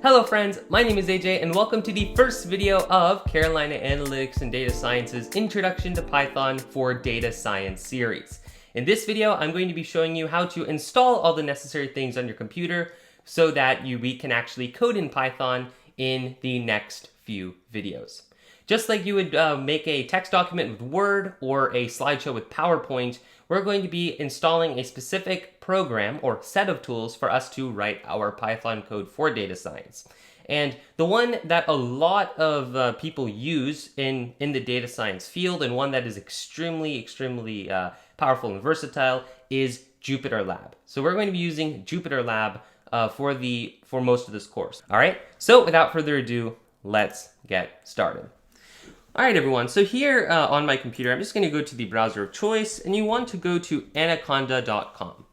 Hello friends, my name is AJ and welcome to the first video of Carolina Analytics and Data Science's Introduction to Python for Data Science series. In this video, I'm going to be showing you how to install all the necessary things on your computer so that we can actually code in Python in the next few videos. Just like you would make a text document with Word or a slideshow with PowerPoint, we're going to be installing a specific program or set of tools for us to write our Python code for data science. And the one that a lot of people use in the data science field, and one that is extremely powerful and versatile, is JupyterLab. So we're going to be using JupyterLab for most of this course. All right, so without further ado, let's get started. All right, everyone, so here on my computer, I'm just going to go to the browser of choice, and you want to go to anaconda.com.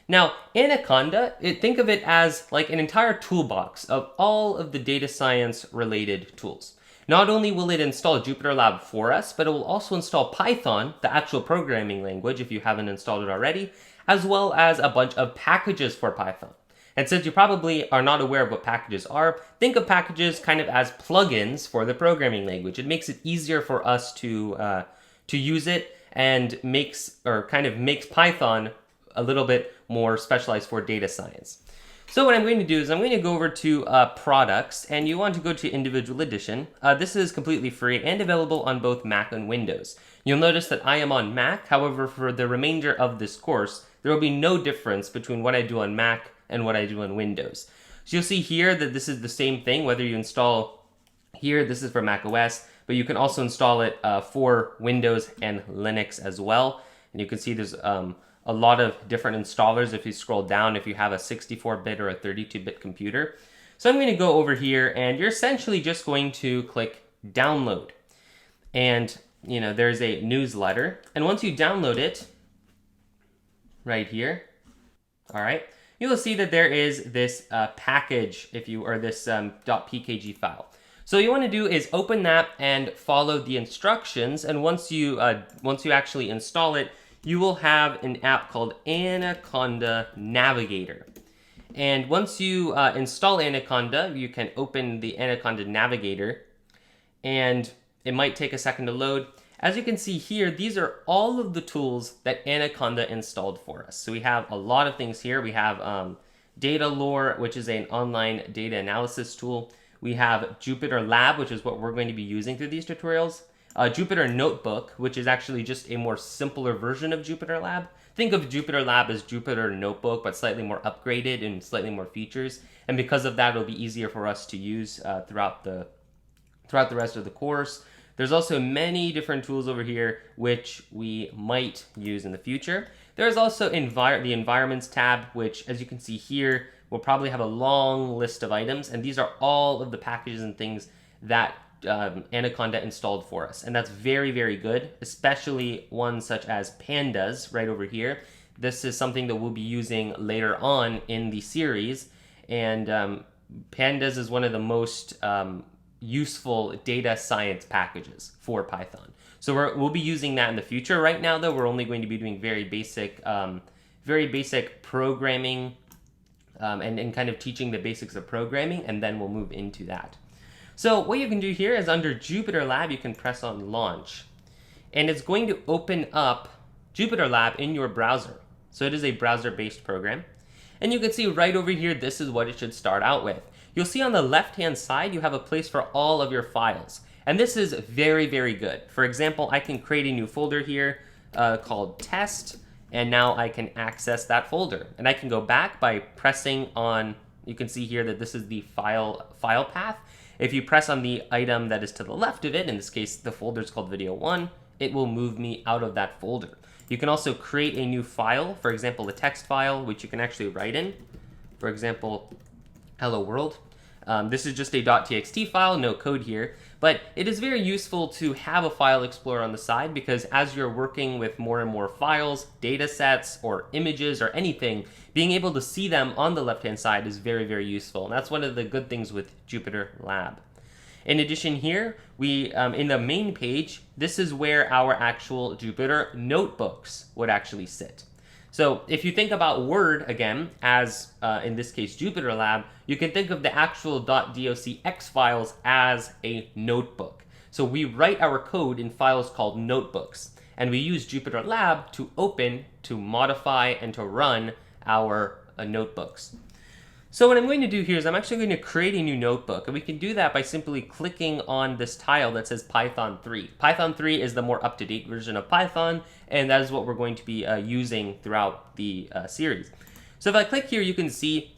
Now, Anaconda, think of it as like an entire toolbox of all of the data science related tools. Not only will it install JupyterLab for us, but it will also install Python, the actual programming language, if you haven't installed it already, as well as a bunch of packages for Python. And since you probably are not aware of what packages are, think of packages kind of as plugins for the programming language. It makes it easier for us to use it, and makes Python a little bit more specialized for data science. So what I'm going to do is I'm going to go over to products, and you want to go to individual edition. This is completely free and available on both Mac and Windows. You'll notice that I am on Mac. However, for the remainder of this course, there will be no difference between what I do on Mac and what I do on Windows. So you'll see here that this is the same thing, whether you install here, this is for Mac OS, but you can also install it for Windows and Linux as well. And you can see there's a lot of different installers if you scroll down, if you have a 64-bit or a 32-bit computer. So I'm going to go over here, and you're essentially just going to click download. And there's a newsletter, and once you download it right here, all right, you'll see that there is this package, this .pkg file. So what you want to do is open that and follow the instructions. And once you actually install it, you will have an app called Anaconda Navigator. And once you install Anaconda, you can open the Anaconda Navigator, and it might take a second to load. As you can see here, these are all of the tools that Anaconda installed for us. So we have a lot of things here. We have Data Lore, which is an online data analysis tool. We have JupyterLab, which is what we're going to be using through these tutorials. Jupyter Notebook, which is actually just a more simpler version of JupyterLab. Think of JupyterLab as Jupyter Notebook, but slightly more upgraded and slightly more features. And because of that, it'll be easier for us to use throughout the rest of the course. There's also many different tools over here which we might use in the future. There's also the Environments tab, which, as you can see here, will probably have a long list of items, and these are all of the packages and things that Anaconda installed for us. And that's very, very good, especially ones such as pandas right over here. This is something that we'll be using later on in the series, and pandas is one of the most useful data science packages for Python. So we'll be using that in the future. Right now, though, we're only going to be doing very basic programming and kind of teaching the basics of programming, and then we'll move into that. So what you can do here is under JupyterLab, you can press on Launch, and it's going to open up JupyterLab in your browser. So it is a browser-based program, and you can see right over here, this is what it should start out with. You'll see on the left-hand side, you have a place for all of your files. And this is very, very good. For example, I can create a new folder here called test, and now I can access that folder. And I can go back by pressing on, you can see here that this is the file path. If you press on the item that is to the left of it, in this case, the folder is called video 1, it will move me out of that folder. You can also create a new file, for example, a text file, which you can actually write in. For example, hello world. This is just a .txt file, no code here, but it is very useful to have a file explorer on the side, because as you're working with more and more files, data sets, or images, or anything, being able to see them on the left-hand side is very, very useful. And that's one of the good things with JupyterLab. In addition here, in the main page, this is where our actual Jupyter notebooks would actually sit. So if you think about Word again, as in this case JupyterLab, you can think of the actual .docx files as a notebook. So we write our code in files called notebooks, and we use JupyterLab to open, to modify, and to run our notebooks. So what I'm going to do here is I'm actually going to create a new notebook, and we can do that by simply clicking on this tile that says Python 3. Python 3 is the more up-to-date version of Python, and that is what we're going to be using throughout the series. So if I click here, you can see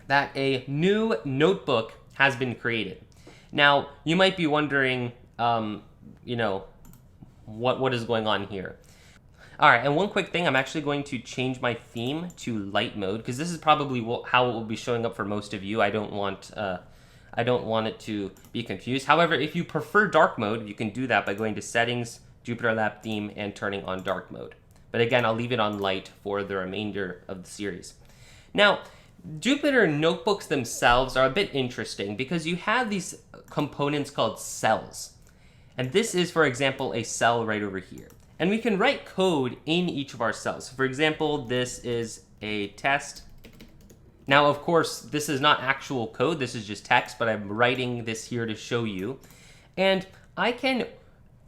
that a new notebook has been created. Now, you might be wondering, you know, what is going on here? All right, and one quick thing, I'm actually going to change my theme to light mode because this is probably how it will be showing up for most of you. I don't want it to be confused. However, if you prefer dark mode, you can do that by going to Settings, JupyterLab Theme, and turning on dark mode. But again, I'll leave it on light for the remainder of the series. Now, Jupyter notebooks themselves are a bit interesting because you have these components called cells. And this is, for example, a cell right over here. And we can write code in each of our cells. For example, this is a test. Now, of course, this is not actual code. This is just text, but I'm writing this here to show you. And I can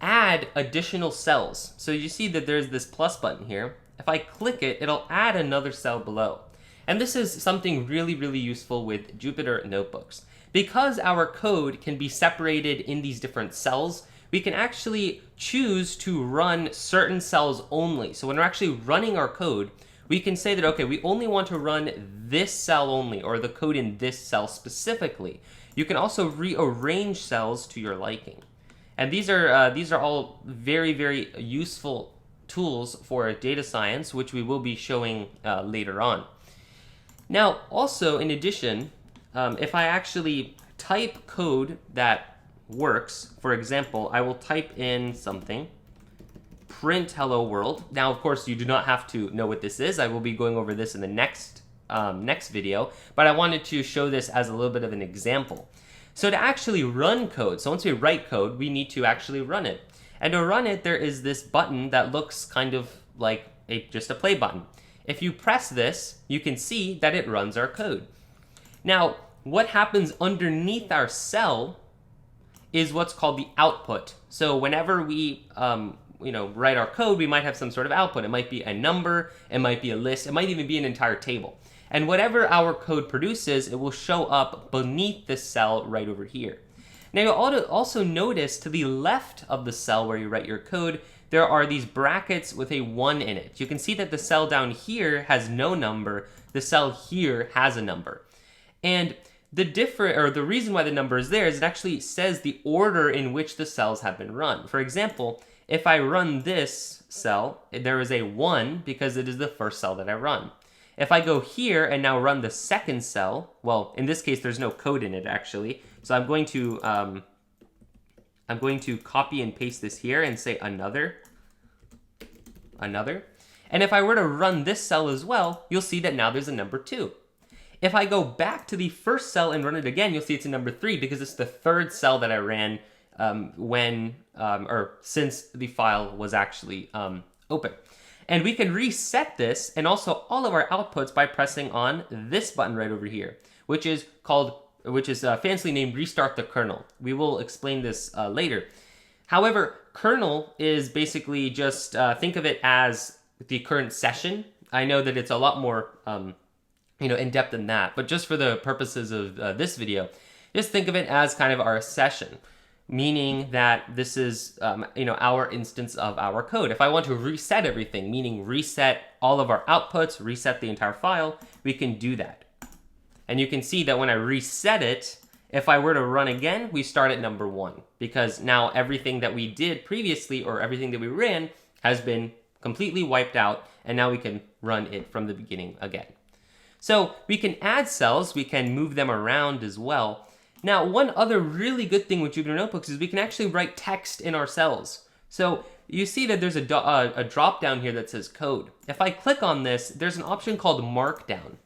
add additional cells. So you see that there's this plus button here. If I click it, it'll add another cell below. And this is something really, really useful with Jupyter notebooks. Because our code can be separated in these different cells, we can actually choose to run certain cells only. So when we're actually running our code, we can say that, okay, we only want to run this cell only, or the code in this cell specifically. You can also rearrange cells to your liking. And these are all very, very useful tools for data science, which we will be showing later on. Now, also, in addition, if I actually type code that works, for example, I will type in something, print hello world. Now, of course, you do not have to know what this is. I will be going over this in the next video, but I wanted to show this as a little bit of an example. So to actually run code, so once we write code, we need to actually run it. And to run it, there is this button that looks kind of like just a play button. If you press this, you can see that it runs our code. Now, what happens underneath our cell is what's called the output. So whenever we write our code, we might have some sort of output. It might be a number, it might be a list, it might even be an entire table. And whatever our code produces, it will show up beneath the cell right over here. Now you'll also notice to the left of the cell where you write your code, there are these brackets with a 1 in it. You can see that the cell down here has no number, the cell here has a number. And the reason why the number is there is it actually says the order in which the cells have been run. For example, if I run this cell, there is a 1 because it is the first cell that I run. If I go here and now run the second cell, well, in this case, there's no code in it actually. So I'm going to copy and paste this here and say another. And if I were to run this cell as well, you'll see that now there's a number 2. If I go back to the first cell and run it again, you'll see it's a number 3 because it's the third cell that I ran since the file was actually open. And we can reset this and also all of our outputs by pressing on this button right over here, which is fancily named Restart the Kernel. We will explain this later. However, kernel is basically just think of it as the current session. I know that it's a lot more in depth than that, but just for the purposes of this video, just think of it as kind of our session, meaning that this is our instance of our code. If I want to reset everything, meaning reset all of our outputs, reset the entire file, we can do that. And you can see that when I reset it, if I were to run again, we start at number 1 because now everything that we did previously or everything that we ran has been completely wiped out, and now we can run it from the beginning again. So we can add cells, we can move them around as well. Now, one other really good thing with Jupyter Notebooks is we can actually write text in our cells. So you see that there's a drop down here that says code. If I click on this, there's an option called markdown.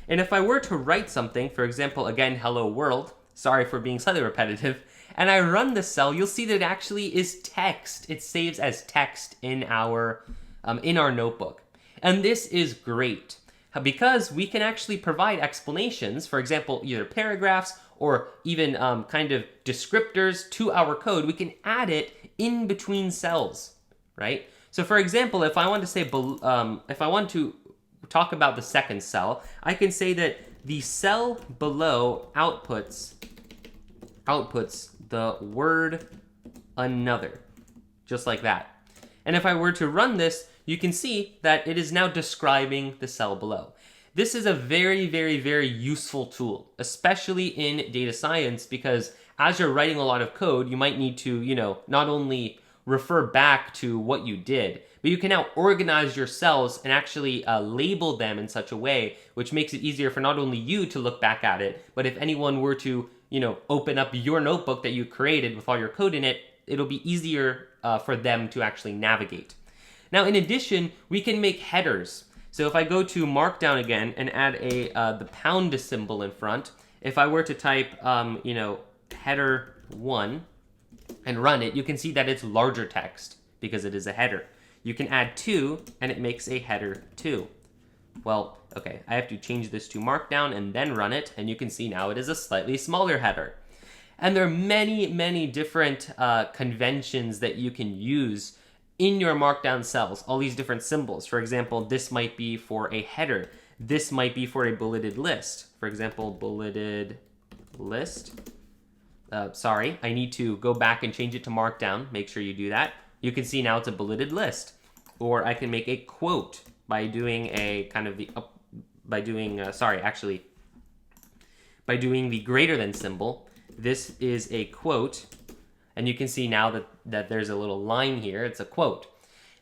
And if I were to write something, for example, again, hello world, sorry for being slightly repetitive, and I run this cell, you'll see that it actually is text. It saves as text in our notebook. And this is great because we can actually provide explanations, for example, either paragraphs or even kind of descriptors to our code. We can add it in between cells, right? So for example, if I want to say, if I want to talk about the second cell, I can say that the cell below outputs the word another, just like that. And if I were to run this, you can see that it is now describing the cell below. This is a very, very, very useful tool, especially in data science, because as you're writing a lot of code, you might need to, not only refer back to what you did, but you can now organize your cells and actually label them in such a way which makes it easier for not only you to look back at it, but if anyone were to, open up your notebook that you created with all your code in it, it'll be easier for them to actually navigate. Now, in addition, we can make headers. So if I go to Markdown again and add the pound symbol in front, if I were to type, header 1 and run it, you can see that it's larger text because it is a header. You can add 2 and it makes a header 2. Well, okay, I have to change this to Markdown and then run it, and you can see now it is a slightly smaller header. And there are many, many different conventions that you can use in your Markdown cells, all these different symbols. For example, this might be for a header. This might be for a bulleted list. For example, bulleted list. Sorry, I need to go back and change it to Markdown. Make sure you do that. You can see now it's a bulleted list. Or I can make a quote by doing a kind of by doing the greater than symbol. This is a quote, and you can see now that there's a little line here. It's a quote.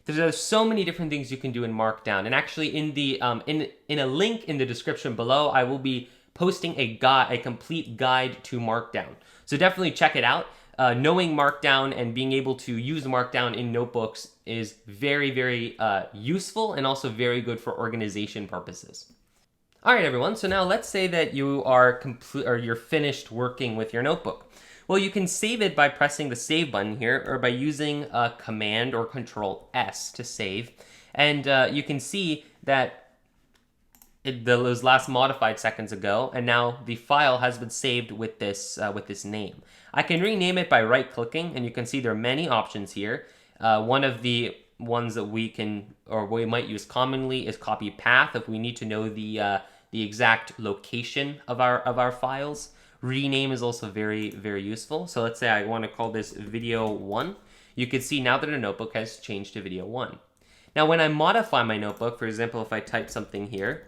There's so many different things you can do in Markdown, and actually in the in a link in the description below, I will be posting a complete guide to Markdown. So definitely check it out. Knowing Markdown and being able to use Markdown in notebooks is very, very useful and also very good for organization purposes. All right, everyone. So now let's say that you are you're finished working with your notebook. Well, you can save it by pressing the save button here, or by using Command or Control S to save. And you can see that those last modified seconds ago, and now the file has been saved with this name. I can rename it by right-clicking, and you can see there are many options here. One of the ones that we might use commonly is copy path if we need to know the exact location of our files. Rename is also very, very useful. So let's say I want to call this video 1. You can see now that a notebook has changed to video 1. Now, when I modify my notebook, for example, if I type something here,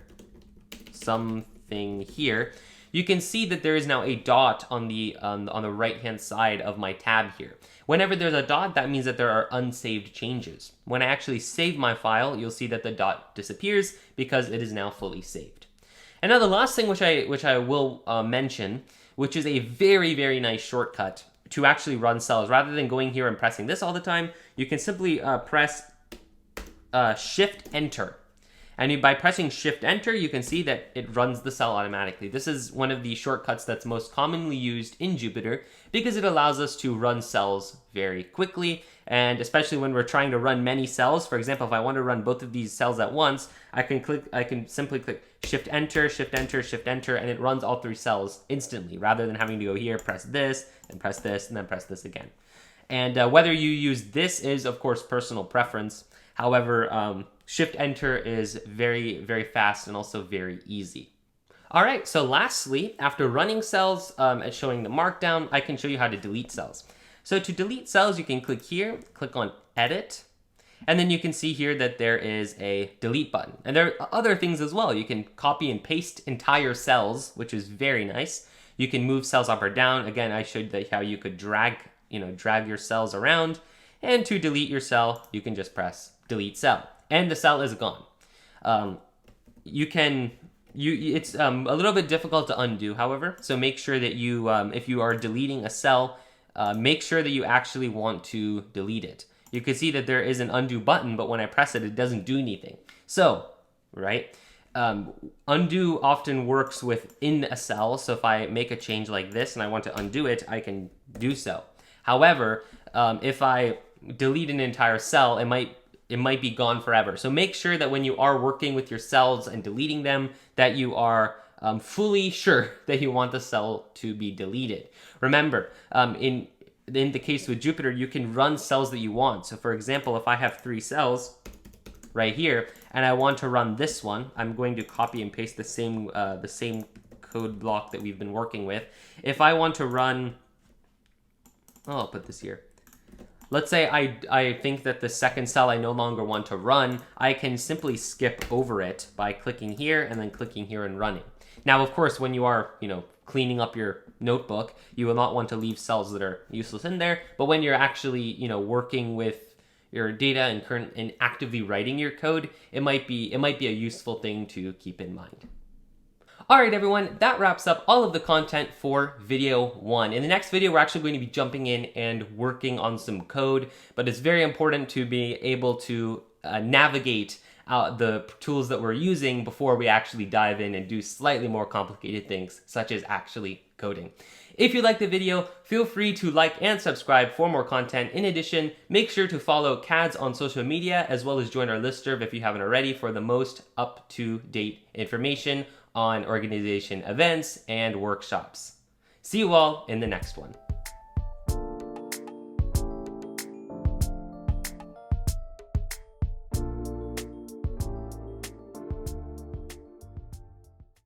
you can see that there is now a dot on the right-hand side of my tab here. Whenever there's a dot, that means that there are unsaved changes. When I actually save my file, you'll see that the dot disappears because it is now fully saved. And now the last thing which I will mention, which is a very, very nice shortcut to actually run cells. Rather than going here and pressing this all the time, you can simply press Shift-Enter. And by pressing Shift-Enter, you can see that it runs the cell automatically. This is one of the shortcuts that's most commonly used in Jupyter because it allows us to run cells very quickly, and especially when we're trying to run many cells. For example, if I want to run both of these cells at once, I can simply click Shift-Enter, Shift-Enter, Shift-Enter, and it runs all 3 cells instantly, rather than having to go here, press this, and press this, and then press this again. And whether you use this is, of course, personal preference. However, Shift-Enter is very, very fast and also very easy. All right, so lastly, after running cells and showing the Markdown, I can show you how to delete cells. So to delete cells, you can click here, click on Edit, and then you can see here that there is a delete button. And there are other things as well. You can copy and paste entire cells, which is very nice. You can move cells up or down. Again, I showed how you could drag your cells around. And to delete your cell, you can just press Delete Cell, and the cell is gone. It's a little bit difficult to undo, however, so make sure that you, if you are deleting a cell, make sure that you actually want to delete it. You can see that there is an undo button, but when I press it, it doesn't do anything. So, right, undo often works within a cell, so if I make a change like this and I want to undo it, I can do so. However, if I delete an entire cell, it might be gone forever. So make sure that when you are working with your cells and deleting them, that you are fully sure that you want the cell to be deleted. Remember, in the case with Jupyter, you can run cells that you want. So for example, if I have 3 cells right here, and I want to run this one, I'm going to copy and paste the same code block that we've been working with. If I want to run, I'll put this here. Let's say I think that the second cell I no longer want to run, I can simply skip over it by clicking here and then clicking here and running. Now, of course, when you are, cleaning up your notebook, you will not want to leave cells that are useless in there. But when you're actually, working with your data and actively writing your code, it might be a useful thing to keep in mind. All right, everyone, that wraps up all of the content for video 1. In the next video, we're actually going to be jumping in and working on some code, but it's very important to be able to navigate the tools that we're using before we actually dive in and do slightly more complicated things, such as actually coding. If you liked the video, feel free to like and subscribe for more content. In addition, make sure to follow CADS on social media, as well as join our Listerv if you haven't already for the most up-to-date information on organization events and workshops. See you all in the next one.